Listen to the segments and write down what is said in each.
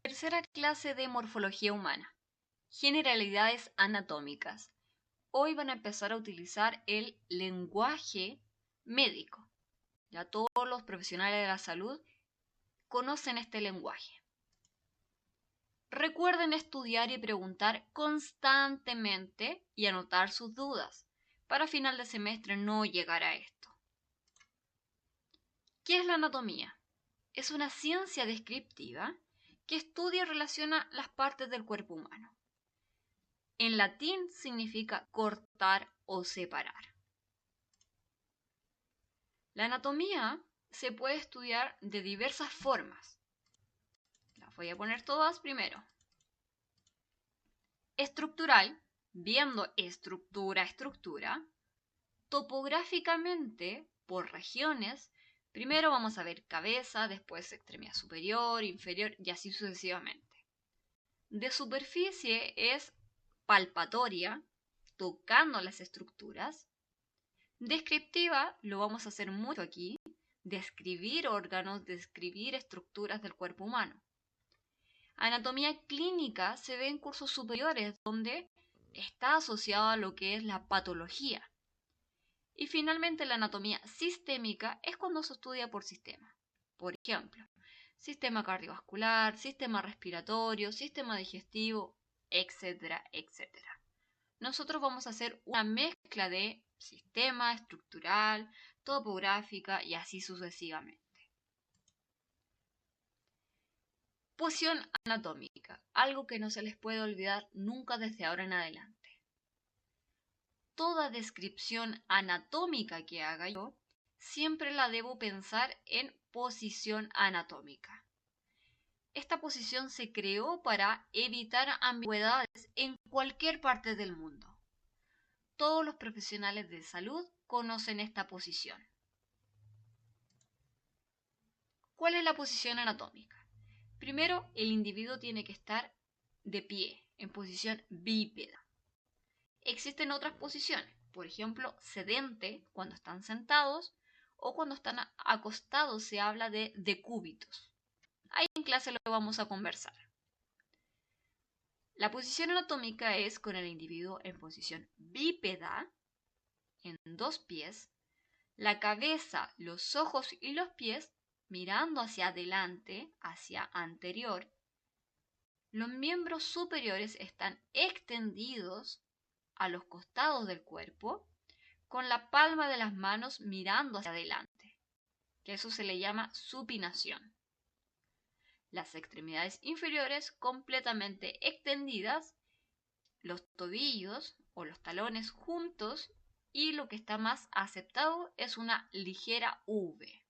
Tercera clase de morfología humana. Generalidades anatómicas. Hoy van a empezar a utilizar el lenguaje médico. Ya todos los profesionales de la salud conocen este lenguaje. Recuerden estudiar y preguntar constantemente y anotar sus dudas para final de semestre no llegar a esto. ¿Qué es la anatomía? Es una ciencia descriptiva que estudia y relaciona las partes del cuerpo humano. En latín significa cortar o separar. La anatomía se puede estudiar de diversas formas. Las voy a poner todas primero. Estructural, viendo estructura a estructura. Topográficamente, por regiones. Primero vamos a ver cabeza, después extremidad superior, inferior y así sucesivamente. De superficie es palpatoria, tocando las estructuras. Descriptiva, lo vamos a hacer mucho aquí, describir órganos, describir estructuras del cuerpo humano. Anatomía clínica se ve en cursos superiores donde está asociado a lo que es la patología. Y finalmente la anatomía sistémica es cuando se estudia por sistema. Por ejemplo, sistema cardiovascular, sistema respiratorio, sistema digestivo, etcétera, etcétera. Nosotros vamos a hacer una mezcla de sistema, estructural, topográfica y así sucesivamente. Posición anatómica, algo que no se les puede olvidar nunca desde ahora en adelante. Toda descripción anatómica que haga yo, siempre la debo pensar en posición anatómica. Esta posición se creó para evitar ambigüedades en cualquier parte del mundo. Todos los profesionales de salud conocen esta posición. ¿Cuál es la posición anatómica? Primero, el individuo tiene que estar de pie, en posición bípeda. Existen otras posiciones, por ejemplo, sedente, cuando están sentados, o cuando están acostados se habla de decúbitos. Ahí en clase lo vamos a conversar. La posición anatómica es con el individuo en posición bípeda, en dos pies, la cabeza, los ojos y los pies mirando hacia adelante, hacia anterior. Los miembros superiores están extendidos a los costados del cuerpo, con la palma de las manos mirando hacia adelante, que eso se le llama supinación. Las extremidades inferiores completamente extendidas, los tobillos o los talones juntos y lo que está más aceptado es una ligera V.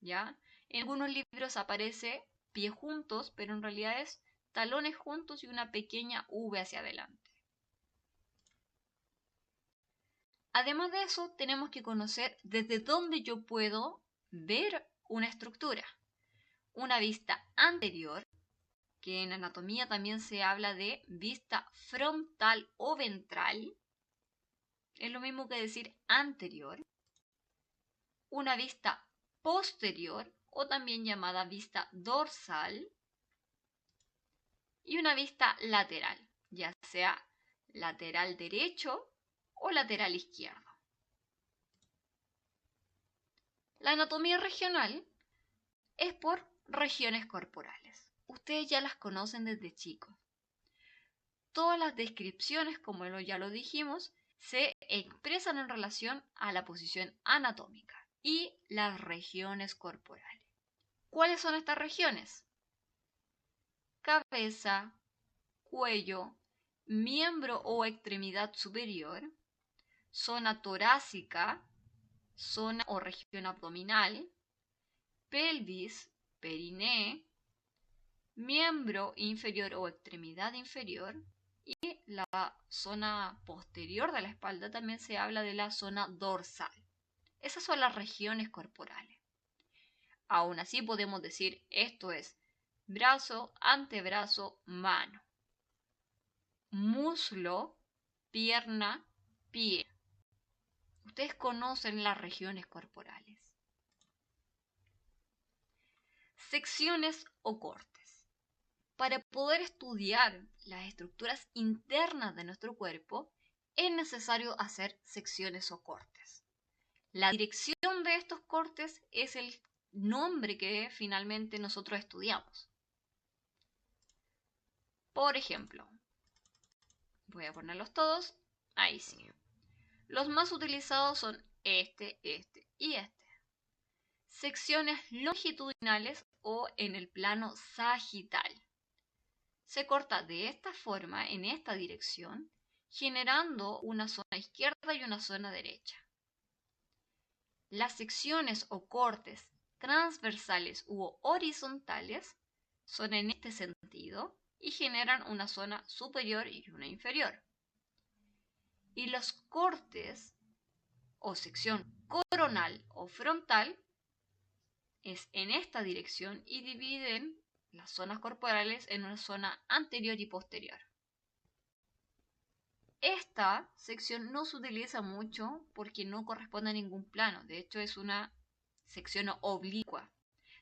¿Ya? En algunos libros aparece pie juntos, pero en realidad es talones juntos y una pequeña V hacia adelante. Además de eso, tenemos que conocer desde dónde yo puedo ver una estructura. Una vista anterior, que en anatomía también se habla de vista frontal o ventral, es lo mismo que decir anterior. Una vista posterior, o también llamada vista dorsal, y una vista lateral, ya sea lateral derecho o lateral izquierdo. La anatomía regional es por regiones corporales. Ustedes ya las conocen desde chicos. Todas las descripciones, como ya lo dijimos, se expresan en relación a la posición anatómica y las regiones corporales. ¿Cuáles son estas regiones? Cabeza, cuello, miembro o extremidad superior, zona torácica, zona o región abdominal, pelvis, periné, miembro inferior o extremidad inferior y la zona posterior de la espalda también se habla de la zona dorsal. Esas son las regiones corporales. Aún así podemos decir esto es brazo, antebrazo, mano, muslo, pierna, pie. Ustedes conocen las regiones corporales. Secciones o cortes. Para poder estudiar las estructuras internas de nuestro cuerpo, es necesario hacer secciones o cortes. La dirección de estos cortes es el nombre que finalmente nosotros estudiamos. Por ejemplo, voy a ponerlos todos. Ahí sí. Los más utilizados son este y este. Secciones longitudinales o en el plano sagital. Se corta de esta forma, en esta dirección, generando una zona izquierda y una zona derecha. Las secciones o cortes transversales u horizontales son en este sentido y generan una zona superior y una inferior. Y los cortes o sección coronal o frontal es en esta dirección y dividen las zonas corporales en una zona anterior y posterior. Esta sección no se utiliza mucho porque no corresponde a ningún plano, de hecho es una sección oblicua.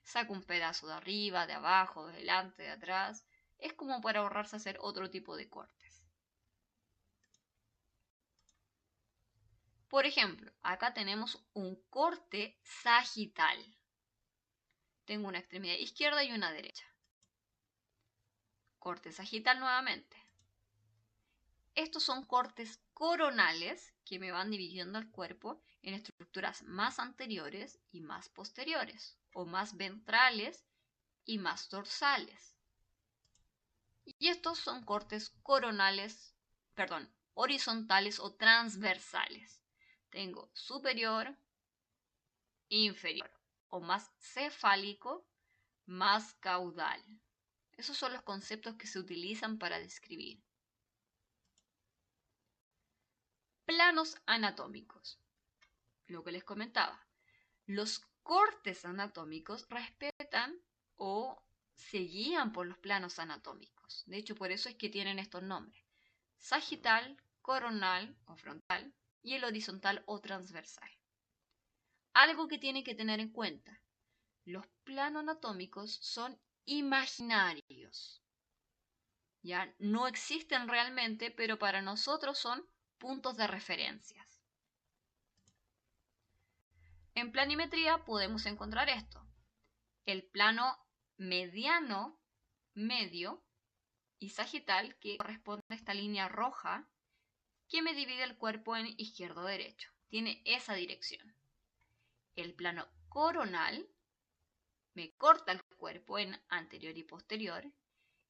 Saca un pedazo de arriba, de abajo, de delante, de atrás. Es como para ahorrarse hacer otro tipo de cortes. Por ejemplo, acá tenemos un corte sagital. Tengo una extremidad izquierda y una derecha. Corte sagital nuevamente. Estos son cortes coronales que me van dividiendo el cuerpo en estructuras más anteriores y más posteriores, o más ventrales y más dorsales. Y estos son cortes coronales, horizontales o transversales. Tengo superior, inferior, o más cefálico, más caudal. Esos son los conceptos que se utilizan para describir. Planos anatómicos. Lo que les comentaba. Los cortes anatómicos respetan o se guían por los planos anatómicos. De hecho, por eso es que tienen estos nombres. Sagital, coronal o frontal y el horizontal o transversal. Algo que tienen que tener en cuenta. Los planos anatómicos son imaginarios. Ya no existen realmente, pero para nosotros son puntos de referencias. En planimetría podemos encontrar esto. El plano mediano, medio y sagital, que corresponde a esta línea roja que me divide el cuerpo en izquierdo-derecho. Tiene esa dirección. El plano coronal me corta el cuerpo en anterior y posterior.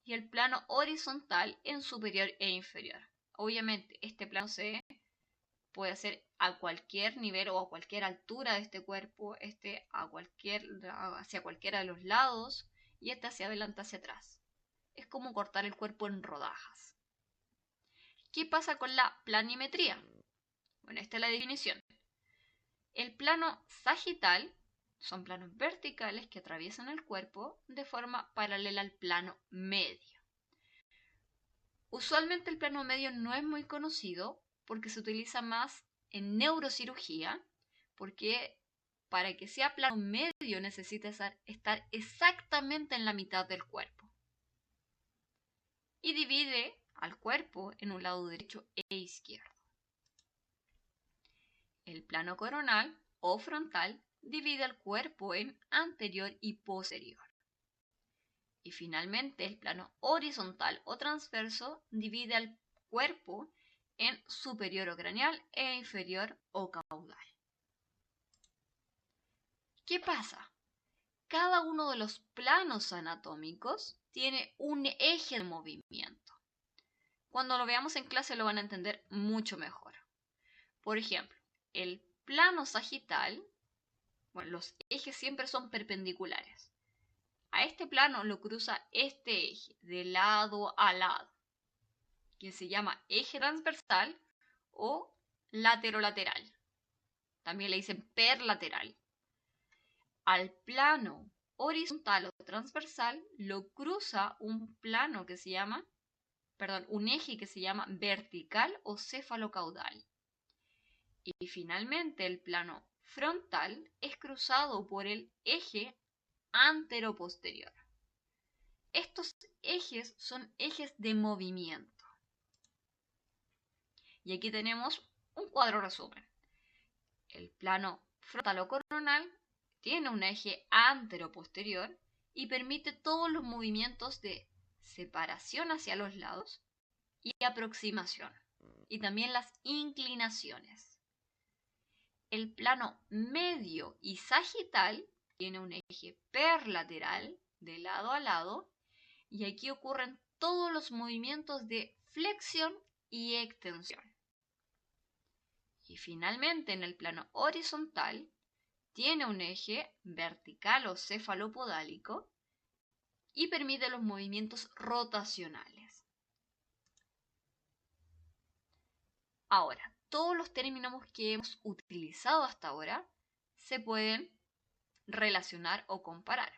Y el plano horizontal en superior e inferior. Obviamente este plano se puede hacer a cualquier nivel o a cualquier altura de este cuerpo, hacia cualquiera de los lados y este hacia adelante, hacia atrás. Es como cortar el cuerpo en rodajas. ¿Qué pasa con la planimetría? Bueno, esta es la definición. El plano sagital son planos verticales que atraviesan el cuerpo de forma paralela al plano medio. Usualmente el plano medio no es muy conocido porque se utiliza más en neurocirugía, porque para que sea plano medio necesita estar exactamente en la mitad del cuerpo. Y divide al cuerpo en un lado derecho e izquierdo. El plano coronal o frontal divide al cuerpo en anterior y posterior. Y finalmente el plano horizontal o transverso divide al cuerpo en superior o craneal e inferior o caudal. ¿Qué pasa? Cada uno de los planos anatómicos tiene un eje de movimiento. Cuando lo veamos en clase lo van a entender mucho mejor. Por ejemplo, el plano sagital, los ejes siempre son perpendiculares. A este plano lo cruza este eje, de lado a lado, que se llama eje transversal o laterolateral. También le dicen perlateral. Al plano horizontal o transversal lo cruza un eje que se llama vertical o cefalocaudal. Y finalmente el plano frontal es cruzado por el eje anteroposterior. Estos ejes son ejes de movimiento. Y aquí tenemos un cuadro resumen. El plano frontal-coronal tiene un eje antero-posterior y permite todos los movimientos de separación hacia los lados y aproximación, y también las inclinaciones. El plano medio y sagital tiene un eje perlateral de lado a lado, y aquí ocurren todos los movimientos de flexión y extensión. Y finalmente, en el plano horizontal, tiene un eje vertical o cefalopodálico y permite los movimientos rotacionales. Ahora, todos los términos que hemos utilizado hasta ahora se pueden relacionar o comparar.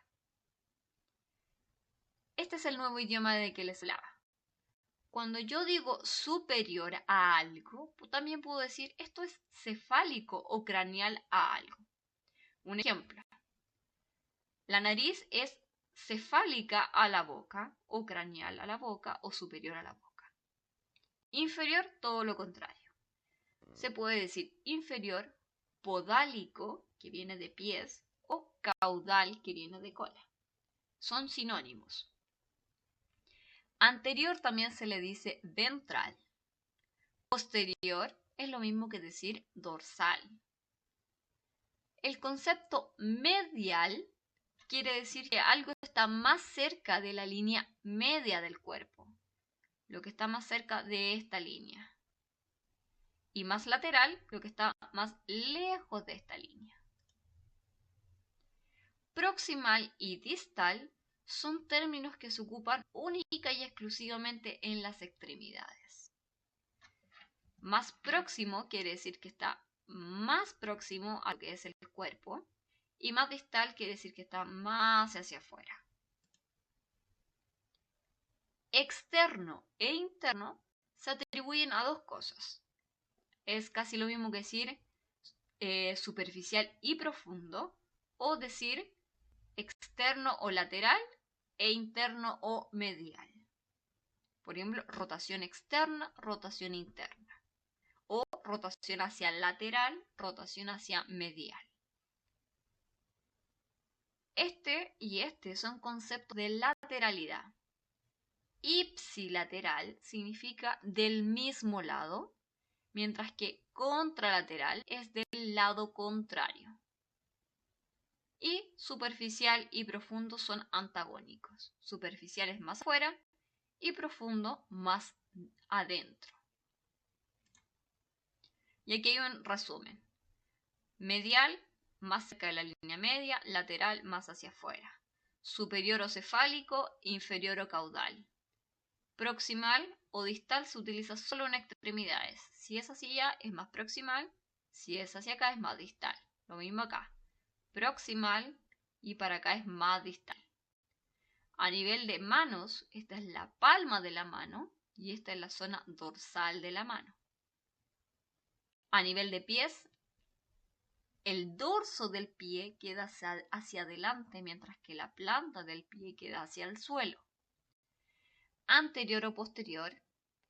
Este es el nuevo idioma de que les hablaba. Cuando yo digo superior a algo, también puedo decir esto es cefálico o craneal a algo. Un ejemplo, la nariz es cefálica a la boca, o craneal a la boca, o superior a la boca. Inferior, todo lo contrario. Se puede decir inferior, podálico, que viene de pies, o caudal, que viene de cola. Son sinónimos. Anterior también se le dice ventral. Posterior es lo mismo que decir dorsal. El concepto medial quiere decir que algo está más cerca de la línea media del cuerpo, lo que está más cerca de esta línea. Y más lateral, lo que está más lejos de esta línea. Proximal y distal son términos que se ocupan única y exclusivamente en las extremidades. Más próximo quiere decir que está más próximo a lo que es el cuerpo, y más distal quiere decir que está más hacia afuera. Externo e interno se atribuyen a dos cosas. Es casi lo mismo que decir superficial y profundo, o decir externo o lateral e interno o medial. Por ejemplo, rotación externa, rotación interna. O rotación hacia lateral, rotación hacia medial. Este y este son conceptos de lateralidad. Ipsilateral significa del mismo lado, mientras que contralateral es del lado contrario. Y superficial y profundo son antagónicos. Superficial es más afuera y profundo más adentro. Y aquí hay un resumen. Medial, más cerca de la línea media, lateral, más hacia afuera. Superior o cefálico, inferior o caudal. Proximal o distal se utiliza solo en extremidades. Si es hacia allá es más proximal, si es hacia acá es más distal. Lo mismo acá. Proximal y para acá es más distal. A nivel de manos, esta es la palma de la mano y esta es la zona dorsal de la mano. A nivel de pies, el dorso del pie queda hacia adelante, mientras que la planta del pie queda hacia el suelo. Anterior o posterior,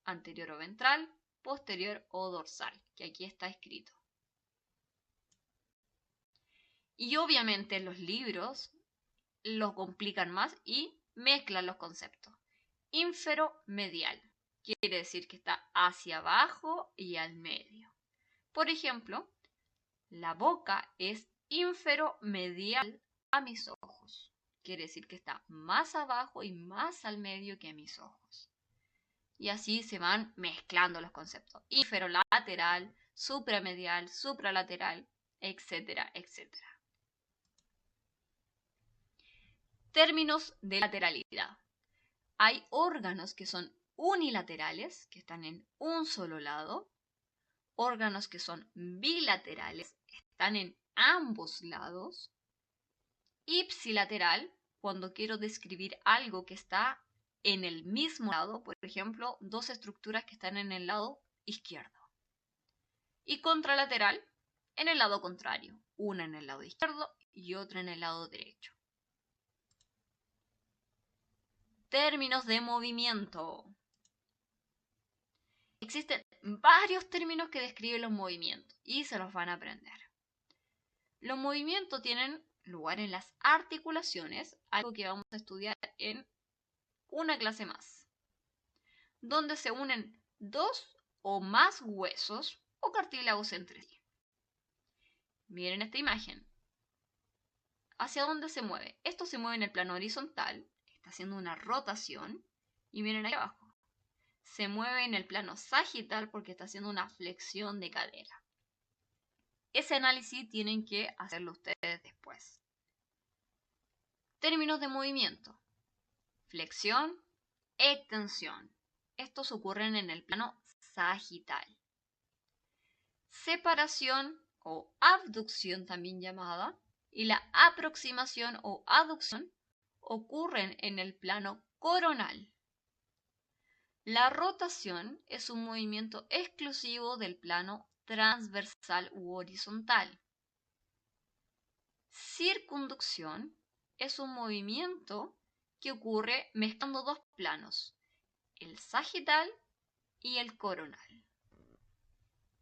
anterior o ventral, posterior o dorsal, que aquí está escrito. Y obviamente los libros lo complican más y mezclan los conceptos. Inferomedial quiere decir que está hacia abajo y al medio. Por ejemplo, la boca es inferomedial a mis ojos. Quiere decir que está más abajo y más al medio que mis ojos. Y así se van mezclando los conceptos. Inferolateral, supramedial, supralateral, etcétera, etcétera. Términos de lateralidad. Hay órganos que son unilaterales, que están en un solo lado. Órganos que son bilaterales, están en ambos lados. Ipsilateral, cuando quiero describir algo que está en el mismo lado, por ejemplo, dos estructuras que están en el lado izquierdo. Y contralateral, en el lado contrario, una en el lado izquierdo y otra en el lado derecho. Términos de movimiento. Existen varios términos que describen los movimientos y se los van a aprender. Los movimientos tienen lugar en las articulaciones, algo que vamos a estudiar en una clase más, donde se unen dos o más huesos o cartílagos entre sí. Miren esta imagen. ¿Hacia dónde se mueve? Esto se mueve en el plano horizontal, está haciendo una rotación, y miren ahí abajo. Se mueve en el plano sagital porque está haciendo una flexión de cadera. Ese análisis tienen que hacerlo ustedes después. Términos de movimiento. Flexión, extensión. Estos ocurren en el plano sagital. Separación o abducción también llamada, y la aproximación o aducción ocurren en el plano coronal. La rotación es un movimiento exclusivo del plano transversal u horizontal. Circunducción es un movimiento que ocurre mezclando dos planos, el sagital y el coronal.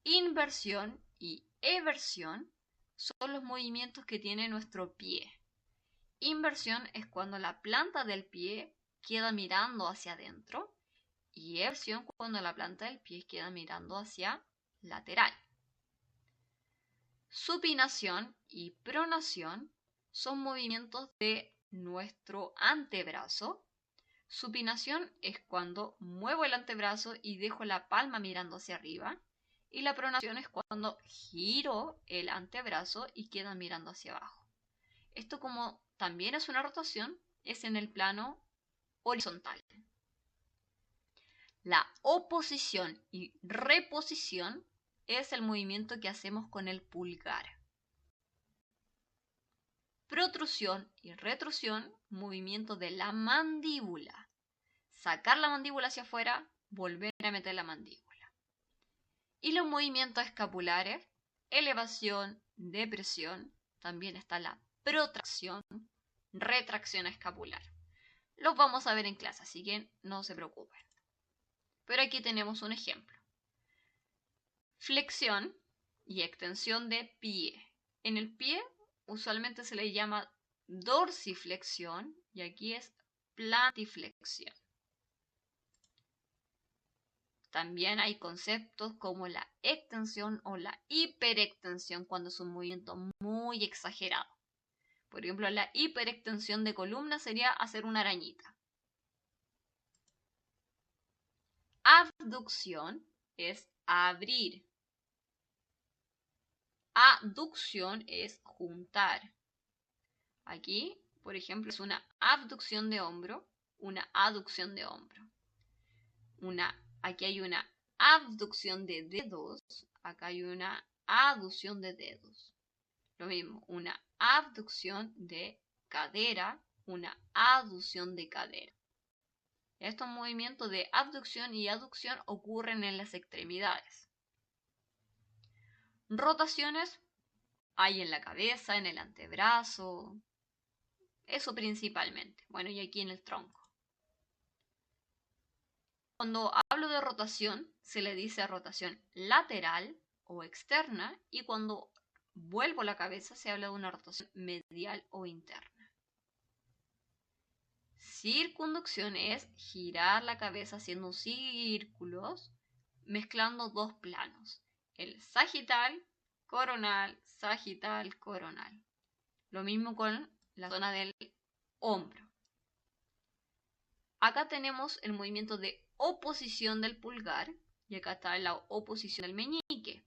Inversión y eversión son los movimientos que tiene nuestro pie. Inversión es cuando la planta del pie queda mirando hacia adentro y eversión cuando la planta del pie queda mirando hacia lateral. Supinación y pronación son movimientos de nuestro antebrazo. Supinación es cuando muevo el antebrazo y dejo la palma mirando hacia arriba. Y la pronación es cuando giro el antebrazo y queda mirando hacia abajo. Esto, como también es una rotación, es en el plano horizontal. La oposición y reposición es el movimiento que hacemos con el pulgar. Protrusión y retrusión, movimiento de la mandíbula. Sacar la mandíbula hacia afuera, volver a meter la mandíbula. Y los movimientos escapulares, elevación, depresión, también está la protracción, retracción escapular. Los vamos a ver en clase, así que no se preocupen. Pero aquí tenemos un ejemplo. Flexión y extensión de pie. En el pie usualmente se le llama dorsiflexión y aquí es plantiflexión. También hay conceptos como la extensión o la hiperextensión cuando es un movimiento muy exagerado. Por ejemplo, la hiperextensión de columna sería hacer una arañita. Abducción es abrir. Aducción es juntar. Aquí, por ejemplo, es una abducción de hombro, una aducción de hombro. Aquí hay una abducción de dedos, acá hay una aducción de dedos. Lo mismo, una abducción de cadera, una aducción de cadera. Estos movimientos de abducción y aducción ocurren en las extremidades. Rotaciones hay en la cabeza, en el antebrazo, eso principalmente. Bueno, y aquí en el tronco. Cuando hablo de rotación, se le dice rotación lateral o externa, y cuando vuelvo la cabeza se habla de una rotación medial o interna. Circunducción es girar la cabeza haciendo círculos, mezclando dos planos, el sagital, coronal, sagital, coronal. Lo mismo con la zona del hombro. Acá tenemos el movimiento de oposición del pulgar y acá está la oposición del meñique.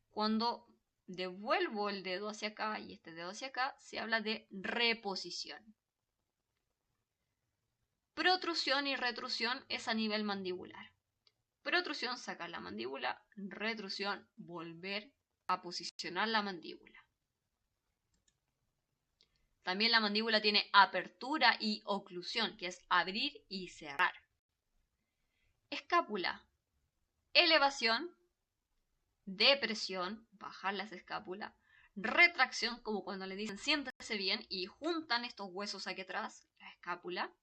Cuando devuelvo el dedo hacia acá y este dedo hacia acá, se habla de reposición. Protrusión y retrusión es a nivel mandibular. Protrusión, sacar la mandíbula. Retrusión, volver a posicionar la mandíbula. También la mandíbula tiene apertura y oclusión, que es abrir y cerrar. Escápula, elevación, depresión, bajar las escápulas, retracción, como cuando le dicen siéntese bien y juntan estos huesos aquí atrás, la escápula,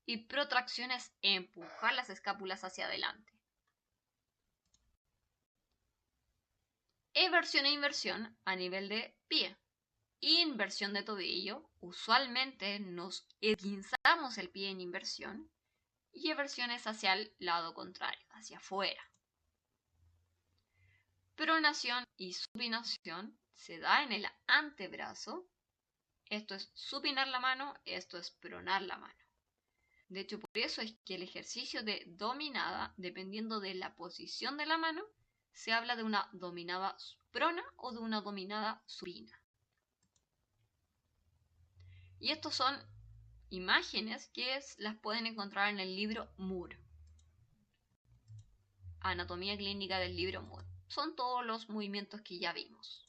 y protracción es empujar las escápulas hacia adelante. Eversión e inversión a nivel de pie. Inversión de tobillo, usualmente nos esguinzamos el pie en inversión, y eversión es hacia el lado contrario, hacia afuera. Pronación y supinación se da en el antebrazo. Esto es supinar la mano, esto es pronar la mano. De hecho, por eso es que el ejercicio de dominada, dependiendo de la posición de la mano, se habla de una dominada prona o de una dominada supina. Y estos son imágenes que las pueden encontrar en el libro Moore. Anatomía clínica del libro Moore. Son todos los movimientos que ya vimos.